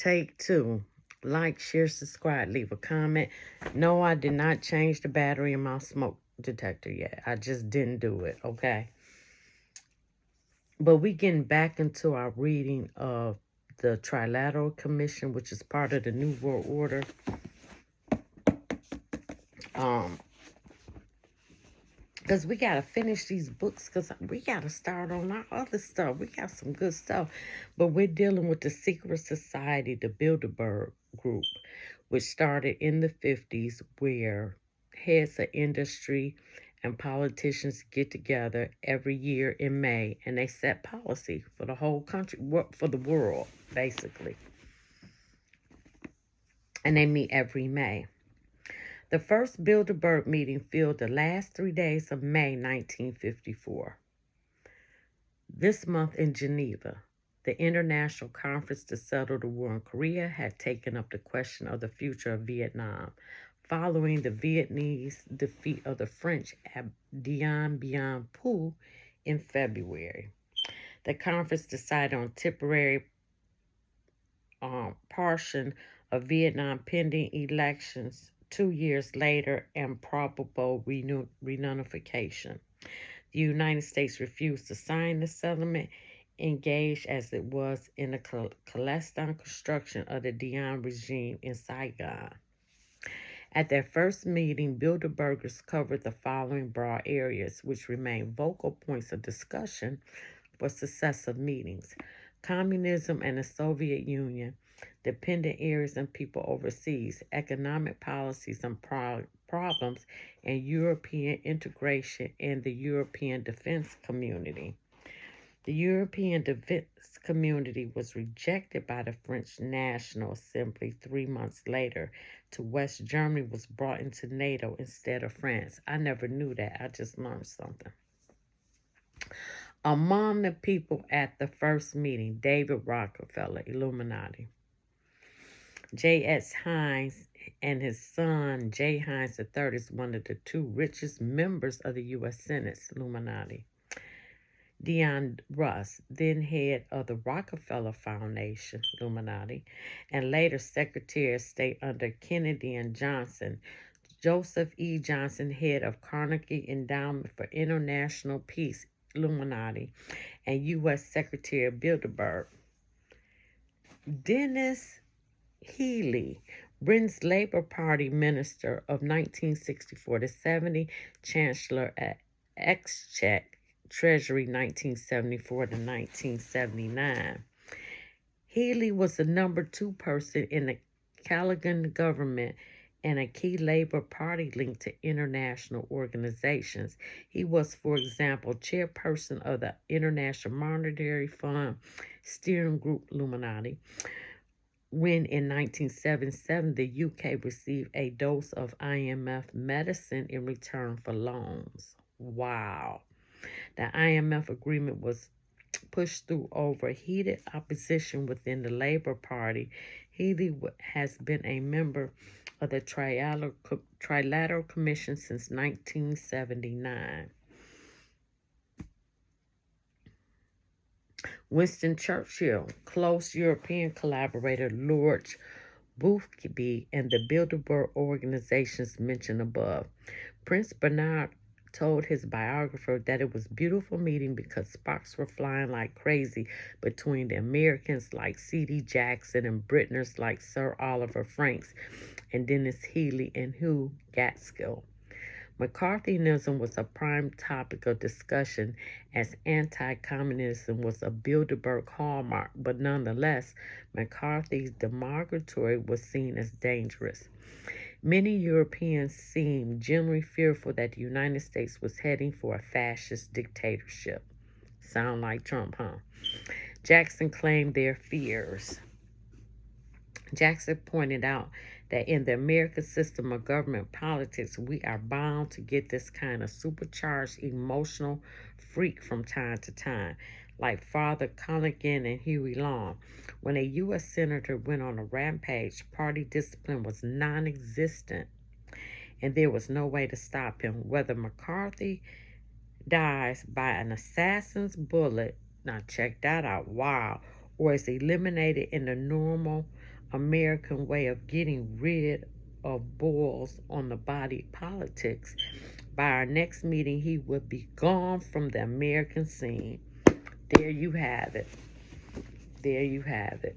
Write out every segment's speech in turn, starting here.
Take two. Like, share, subscribe, leave a comment. No, I did not change the battery in my smoke detector yet. I just didn't do it, okay? But we getting back into our reading of the Trilateral Commission, which is part of the New World Order. Because we got to finish these books because we got to start on our other stuff. We got some good stuff. But we're dealing with the secret society, the Bilderberg group, which started in the 50s, where heads of industry and politicians get together every year in May, and they set policy for the whole country, for the world, basically. And they meet every May. The first Bilderberg meeting filled the last 3 days of May 1954. This month in Geneva, the International Conference to Settle the War in Korea had taken up the question of the future of Vietnam, following the Vietnamese defeat of the French at Dien Bien Phu in February. The conference decided on temporary partition of Vietnam pending elections 2 years later and probable reunification. The United States refused to sign the settlement, engaged as it was in the clandestine construction of the Diem regime in Saigon. At their first meeting, Bilderbergers covered the following broad areas, which remain vocal points of discussion for successive meetings: communism and the Soviet Union, dependent areas and people overseas, economic policies and problems, and European integration in the European defense community. The European defense community was rejected by the French National Assembly 3 months later. To West Germany was brought into NATO instead of France. I never knew that. I just learned something. Among the people at the first meeting, David Rockefeller, Illuminati. J.S. Hines and his son, J. Hines III, is one of the 2 richest members of the U.S. Senate, Illuminati. Dion Russ, then head of the Rockefeller Foundation, Illuminati, and later Secretary of State under Kennedy and Johnson. Joseph E. Johnson, head of Carnegie Endowment for International Peace, Illuminati, and U.S. Secretary of Bilderberg. Dennis Healy, Britain's Labour Party Minister of 1964 to 70, Chancellor at Exchequer Treasury 1974 to 1979. Healy was the number 2 person in the Callaghan government and a key Labour Party linked to international organizations. He was, for example, chairperson of the International Monetary Fund Steering Group, Illuminati, when in 1977 the UK received a dose of IMF medicine in return for loans. Wow. The IMF agreement was pushed through over heated opposition within the Labour Party. Healy has been a member of the Trilateral Commission since 1979. Winston Churchill, close European collaborator Lord Boothby, and the Bilderberg organizations mentioned above. Prince Bernard told his biographer that it was a beautiful meeting because sparks were flying like crazy between the Americans like C.D. Jackson and Britons like Sir Oliver Franks and Dennis Healy and Hugh Gaskell. McCarthyism was a prime topic of discussion as anti-communism was a Bilderberg hallmark, but nonetheless, McCarthy's derogatory was seen as dangerous. Many Europeans seemed generally fearful that the United States was heading for a fascist dictatorship. Sound like Trump, huh? Jackson claimed their fears. Jackson pointed out that in the American system of government politics, we are bound to get this kind of supercharged emotional freak from time to time, like Father Callaghan and Huey Long. When a U.S. senator went on a rampage, party discipline was non-existent, and there was no way to stop him. Whether McCarthy dies by an assassin's bullet, now check that out, wow, or is eliminated in the normal American way of getting rid of boils on the body politics, by our next meeting he would be gone from the American scene. There you have it. There you have it.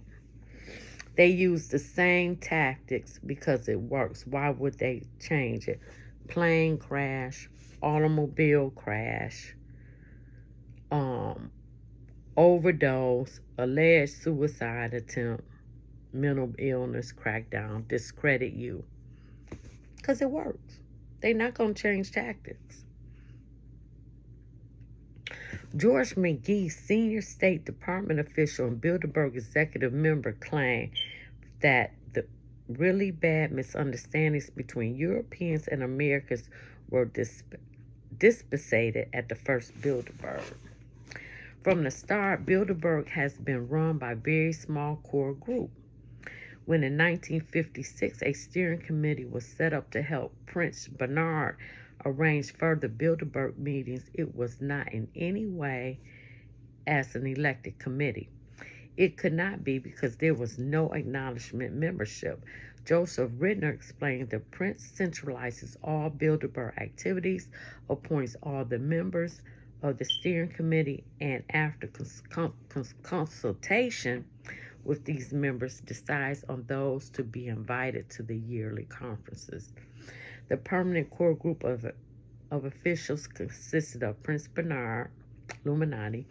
They use the same tactics because it works. Why would they change it? Plane crash, automobile crash, overdose, alleged suicide attempt, mental illness crackdown, discredit you. Because it works. They're not going to change tactics. George McGee, senior State Department official and Bilderberg executive member, claimed that the really bad misunderstandings between Europeans and Americans were dissipated at the first Bilderberg. From the start, Bilderberg has been run by a very small core group. When in 1956 a steering committee was set up to help Prince Bernhard arrange further Bilderberg meetings, it was not in any way as an elected committee. It could not be because there was no acknowledgement membership. Joseph Ridner explained the Prince centralizes all Bilderberg activities, appoints all the members of the steering committee, and after consultation with these members, decides on those to be invited to the yearly conferences. The permanent core group of officials consisted of Prince Bernhard, Illuminati,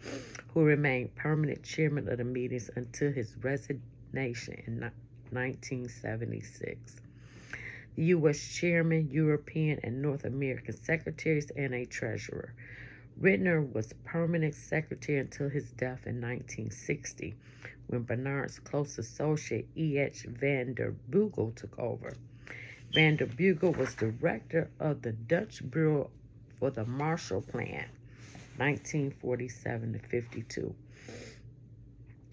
who remained permanent chairman of the meetings until his resignation in 1976. The U.S. chairman, European and North American secretaries, and a treasurer. Ridner was permanent secretary until his death in 1960, when Bernhard's close associate E.H. van der Beugel took over. Van der Beugel was director of the Dutch Bureau for the Marshall Plan, 1947 to 52,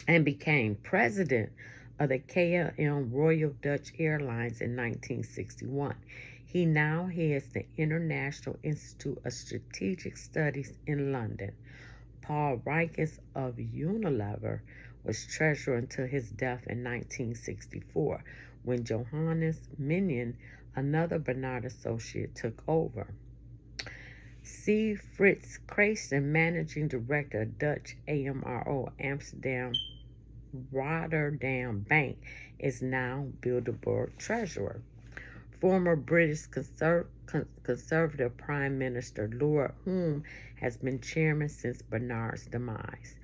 and became president of the KLM Royal Dutch Airlines in 1961. He now heads the International Institute of Strategic Studies in London. Paul Rikers of Unilever was treasurer until his death in 1964, when Johannes Minion, another Bernhard associate, took over. C. Fritz Kreysen, managing director of Dutch AMRO Amsterdam Rotterdam Bank, is now Bilderberg treasurer. Former British Conservative Prime Minister Lord Home has been chairman since Bernhard's demise.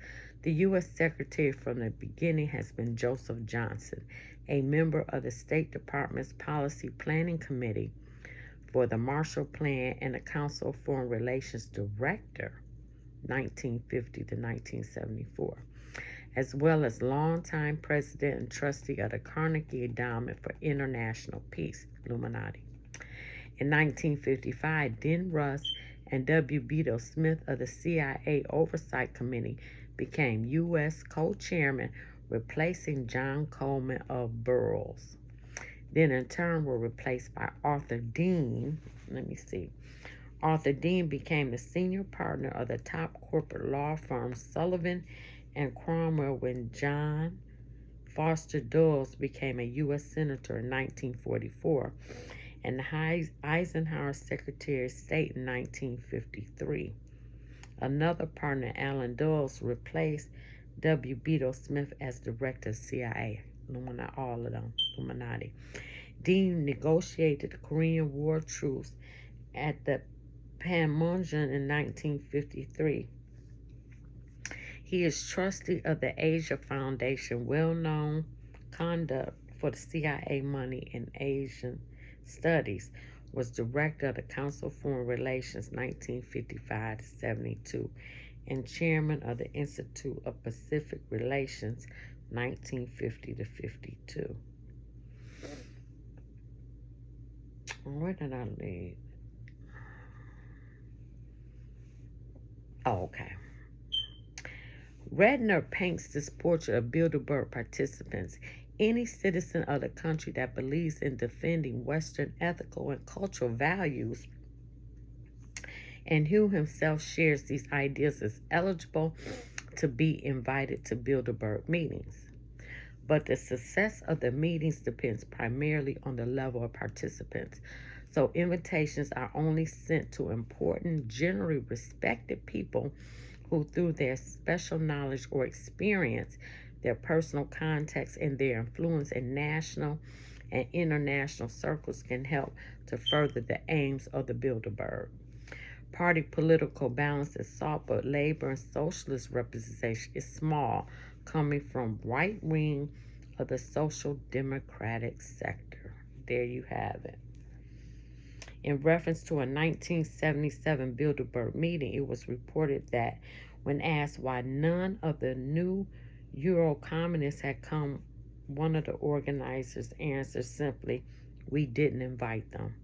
The U.S. Secretary from the beginning has been Joseph Johnson, a member of the State Department's Policy Planning Committee for the Marshall Plan and the Council of Foreign Relations Director, 1950 to 1974, as well as longtime president and trustee of the Carnegie Endowment for International Peace, Illuminati. In 1955, Den Rusk and W. Beadle Smith of the CIA Oversight Committee became U.S. co-chairman, replacing John Coleman of Burroughs. Then in turn were replaced by Arthur Dean. Arthur Dean became the senior partner of the top corporate law firm Sullivan and Cromwell when John Foster Dulles became a U.S. Senator in 1944 and the Eisenhower Secretary of State in 1953. Another partner, Alan Dulles, replaced W. Beadle Smith as director of CIA. All of them, Illuminati. Dean negotiated the Korean War truce at the Panmunjom in 1953. He is trustee of the Asia Foundation, well-known conduct for the CIA money in Asian studies, was director of the Council of Foreign Relations 1955 to 72, and chairman of the Institute of Pacific Relations 1950 to 52. Where did I leave? Oh, okay. Redner paints this portrait of Bilderberg participants. Any citizen of the country that believes in defending Western ethical and cultural values and who himself shares these ideas is eligible to be invited to Bilderberg meetings. but the success of the meetings depends primarily on the level of participants. So invitations are only sent to important, generally respected people who, through their special knowledge or experience, their personal context, and their influence in national and international circles, can help to further the aims of the Bilderberg. Party political balance is sought, but labor and socialist representation is small, coming from right wing of the social democratic sector. There you have it. In reference to a 1977 Bilderberg meeting, it was reported that when asked why none of the new Euro communists had come, one of the organizers answered simply, "We didn't invite them."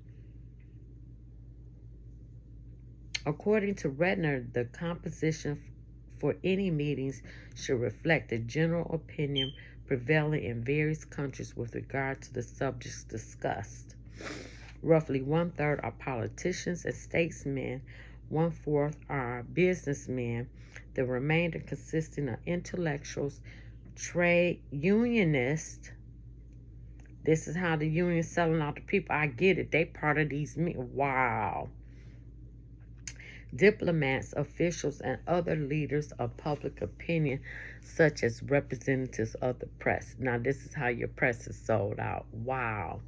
According to Redner, the composition for any meetings should reflect the general opinion prevailing in various countries with regard to the subjects discussed. Roughly one-third are politicians and statesmen, one-fourth are businessmen, the remainder consisting of intellectuals, trade unionists. This is how the union's selling out the people. I get it. They part of these meetings. Wow. Diplomats, officials, and other leaders of public opinion, such as representatives of the press. Now, this is how your press is sold out. Wow.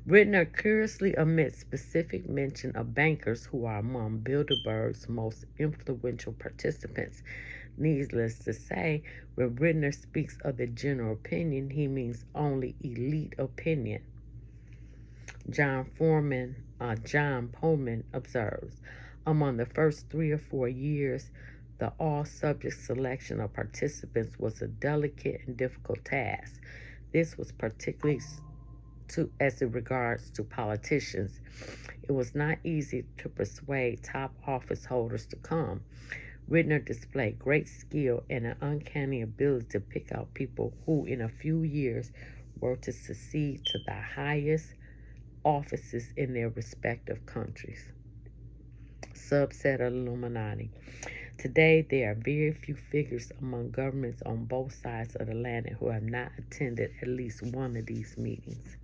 Rittner curiously omits specific mention of bankers who are among Bilderberg's most influential participants. Needless to say, when Rittner speaks of the general opinion, he means only elite opinion. John Pullman observes, among the first 3 or 4 years, the all-subject selection of participants was a delicate and difficult task. This was particularly as it regards to politicians. It was not easy to persuade top office holders to come. Rittner displayed great skill and an uncanny ability to pick out people who, in a few years, were to succeed to the highest offices in their respective countries. Subset of Illuminati. Today, there are very few figures among governments on both sides of the Atlantic who have not attended at least one of these meetings.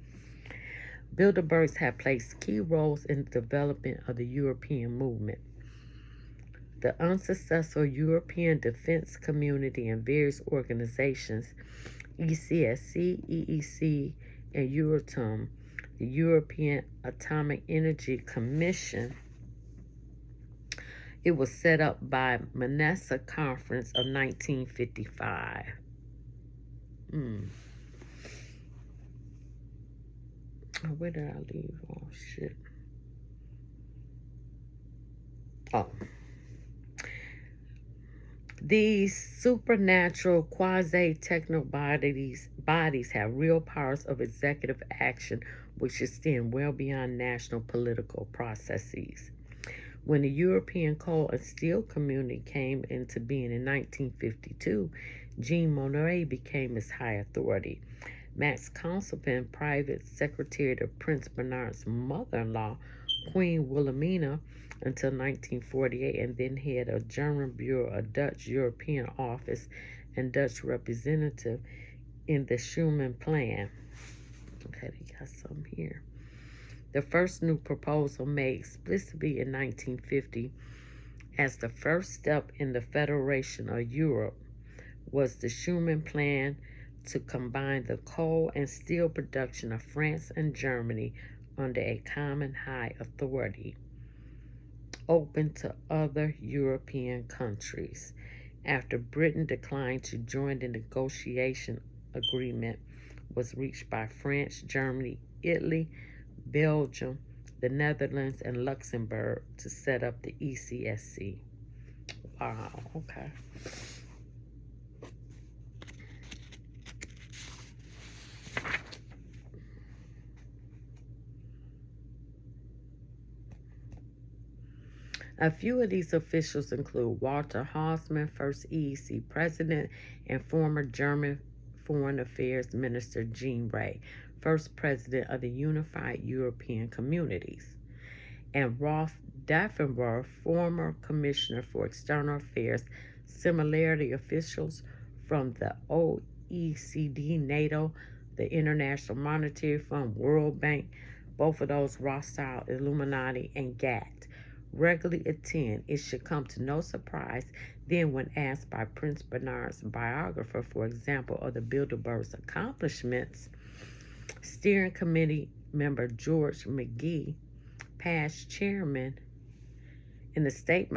Bilderbergs have played key roles in the development of the European movement. The unsuccessful European Defense Community and various organizations, ECSC, EEC, and Euratom, the European Atomic Energy Commission, it was set up by Manassa Conference of 1955. Where did I leave? Oh, shit. Oh. These supernatural quasi-techno bodies have real powers of executive action which extend well beyond national political processes. When the European Coal and Steel Community came into being in 1952, Jean Monnet became its high authority. Max Conselpin, private secretary to Prince Bernhard's mother-in-law, Queen Wilhelmina, until 1948, and then head of German Bureau, a Dutch European office, and Dutch representative in the Schuman Plan. Okay, they got some here. The first new proposal made explicitly in 1950 as the first step in the Federation of Europe was the Schuman Plan to combine the coal and steel production of France and Germany under a common high authority, open to other European countries. After Britain declined to join, the negotiation agreement was reached by France, Germany, Italy, Belgium, the Netherlands, and Luxembourg to set up the ECSC. Wow, okay. A few of these officials include Walter Haussmann, first EEC president, and former German Foreign Affairs Minister Jean Rey, first president of the Unified European Communities, and Rolf Daffenberg, former commissioner for external affairs. Similarly, officials from the OECD, NATO, the International Monetary Fund, World Bank, both of those Rothschild, Illuminati, and GATT, regularly attend. It should come to no surprise then when asked by Prince Bernard's biographer, for example, of the Bilderberg's accomplishments, steering committee member George McGee, past chairman in the State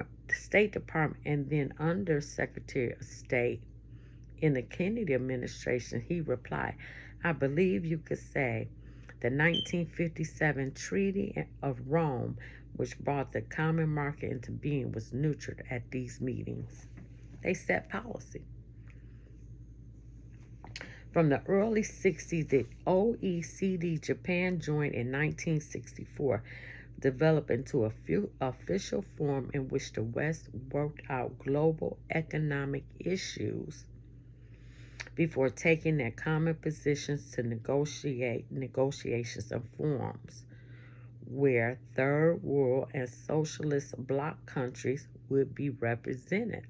Department and then Under Secretary of State in the Kennedy administration, he replied, I believe you could say the 1957 Treaty of Rome, which brought the common market into being, was nurtured at these meetings. They set policy. From the early 60s, the OECD, Japan joined in 1964, developed into a official forum in which the West worked out global economic issues before taking their common positions to negotiations and forums where third world and socialist bloc countries would be represented.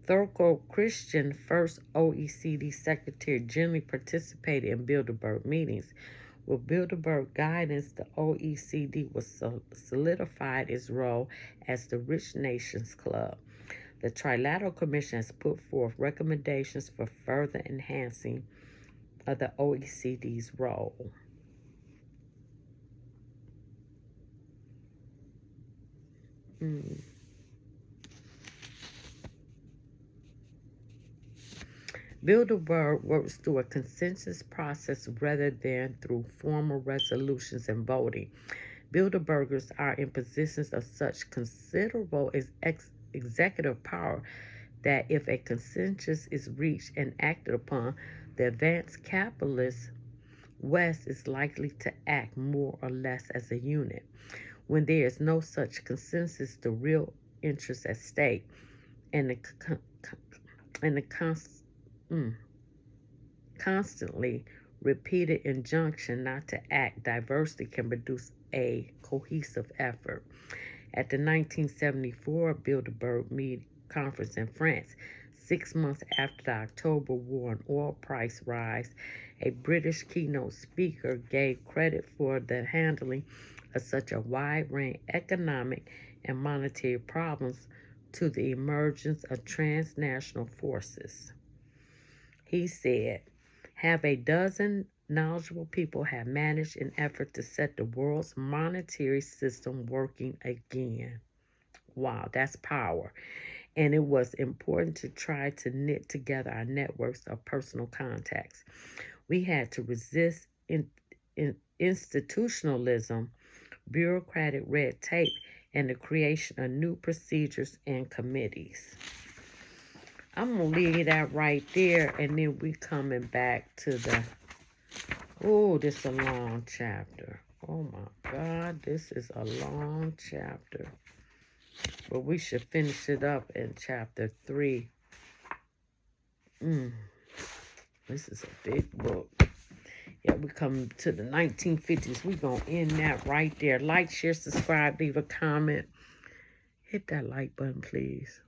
Thurgood Christian, first OECD Secretary, generally participated in Bilderberg meetings. With Bilderberg guidance, the OECD was solidified its role as the Rich Nations Club. The Trilateral Commission has put forth recommendations for further enhancing of the OECD's role. Bilderberg works through a consensus process rather than through formal resolutions and voting. Bilderbergers are in positions of such considerable executive power that if a consensus is reached and acted upon, the advanced capitalist West is likely to act more or less as a unit. When there is no such consensus, the real interests at stake and the constantly repeated injunction not to act diversely can produce a cohesive effort. At the 1974 Bilderberg conference in France, 6 months after the October War and oil price rise, a British keynote speaker gave credit for the handling of such a wide range of economic and monetary problems to the emergence of transnational forces. He said, have a dozen knowledgeable people have managed an effort to set the world's monetary system working again. Wow, that's power. And it was important to try to knit together our networks of personal contacts. We had to resist institutionalism, bureaucratic red tape, and the creation of new procedures and committees. I'm going to leave that right there, and then we coming back to the, this is a long chapter. Oh my God, this is a long chapter. But we should finish it up in chapter 3. This is a big book. Yeah, we come to the 1950s. We're going to end that right there. Like, share, subscribe, leave a comment. Hit that like button, please.